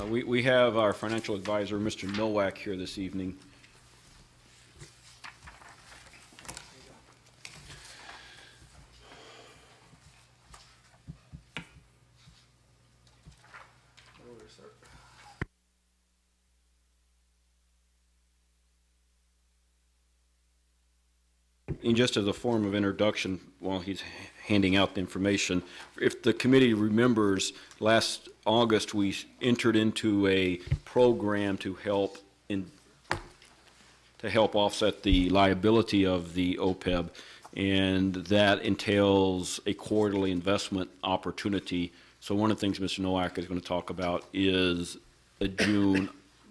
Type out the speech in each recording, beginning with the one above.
We have our financial advisor, Mr. Noack, here this evening. And just as a form of introduction, while he's handing out the information, if the committee remembers, last August we entered into a program to help offset the liability of the OPEB, and that entails a quarterly investment opportunity. So one of the things Mr. Noack is going to talk about is a June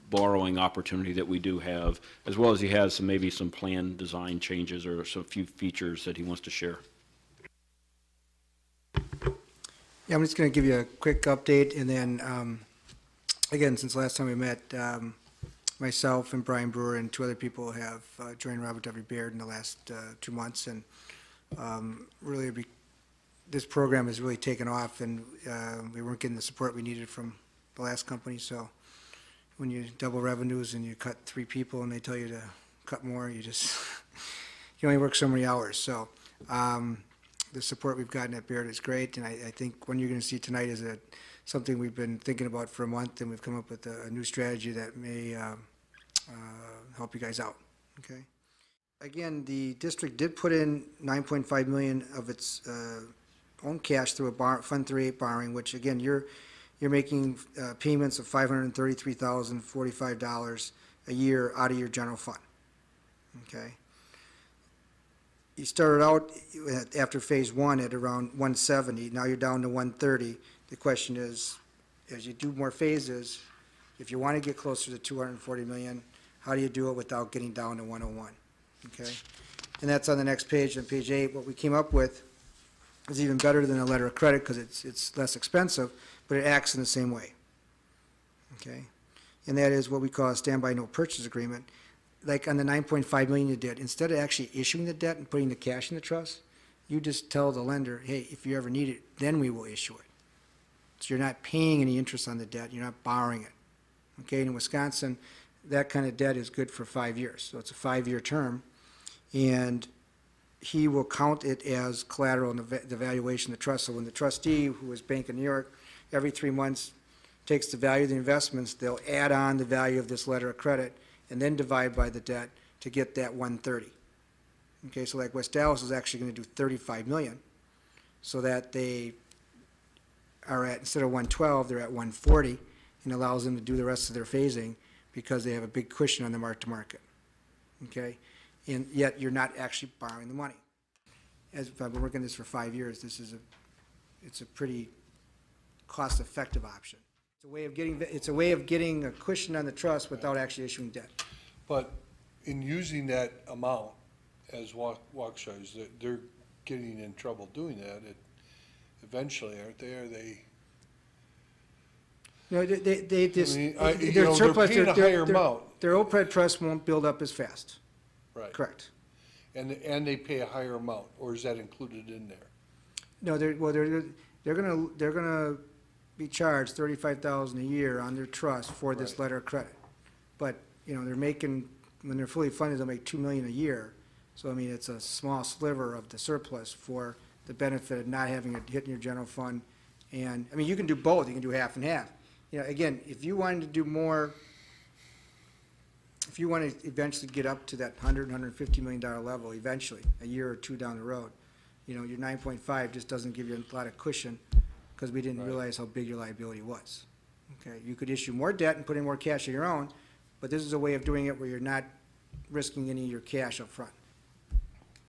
borrowing opportunity that we do have, as well as he has maybe some plan design changes or some few features that he wants to share. Yeah, I'm just going to give you a quick update, and then again, since last time we met, myself and Brian Brewer and two other people have joined Robert W. Baird in the last 2 months, and really this program has really taken off, and we weren't getting the support we needed from the last company. So when you double revenues and you cut 3 people and they tell you to cut more, you only work so many hours. So the support we've gotten at Baird is great, and I think what you're going to see tonight is something we've been thinking about for a month, and we've come up with a new strategy that may help you guys out. Okay. Again, the district did put in $9.5 million of its own cash through a Fund 38 borrowing, which again you're making payments of $533,045 a year out of your general fund. Okay. You started out after phase 1 at around 170. Now you're down to 130. The question is, as you do more phases, if you want to get closer to 240 million, how do you do it without getting down to 101? Okay. And that's on the next page, on page 8. What we came up with is even better than a letter of credit because it's less expensive, but it acts in the same way. Okay. And that is what we call a standby note purchase agreement. Like on the $9.5 million you did, instead of actually issuing the debt and putting the cash in the trust, you just tell the lender, hey, if you ever need it, then we will issue it. So you're not paying any interest on the debt, you're not borrowing it. Okay, and in Wisconsin, that kind of debt is good for 5 years. So it's a 5-year term, and he will count it as collateral in the valuation of the trust. So when the trustee, who is Bank of New York, every 3 months takes the value of the investments, they'll add on the value of this letter of credit and then divide by the debt to get that 130. Okay, so like West Dallas is actually going to do $35 million, so that they are at, instead of 112, they're at 140, and allows them to do the rest of their phasing because they have a big cushion on the mark-to-market. Okay, and yet you're not actually borrowing the money. As I've been working this for 5 years, it's a pretty cost-effective option. It's a way of getting a cushion on the trust without actually issuing debt. But in using that amount, as Waukesha's, they're getting in trouble doing that. Eventually, aren't they? Are they? No, they just, I mean, their surplus, they're paying a higher amount. Their OPEB trust won't build up as fast. Right. Correct. And they pay a higher amount, or is that included in there? No, they're gonna be charged $35,000 a year on their trust for this letter of credit. But they're making, when they're fully funded, they'll make $2 million a year. So I mean, it's a small sliver of the surplus for the benefit of not having it hit in your general fund. And I mean, you can do both. You can do half and half. Again, if you wanted to do more, if you want to eventually get up to that $150 million level, eventually, a year or 2 down the road, your 9.5 just doesn't give you a lot of cushion, because we didn't realize how big your liability was. Okay, you could issue more debt and put in more cash of your own, but this is a way of doing it where you're not risking any of your cash up front.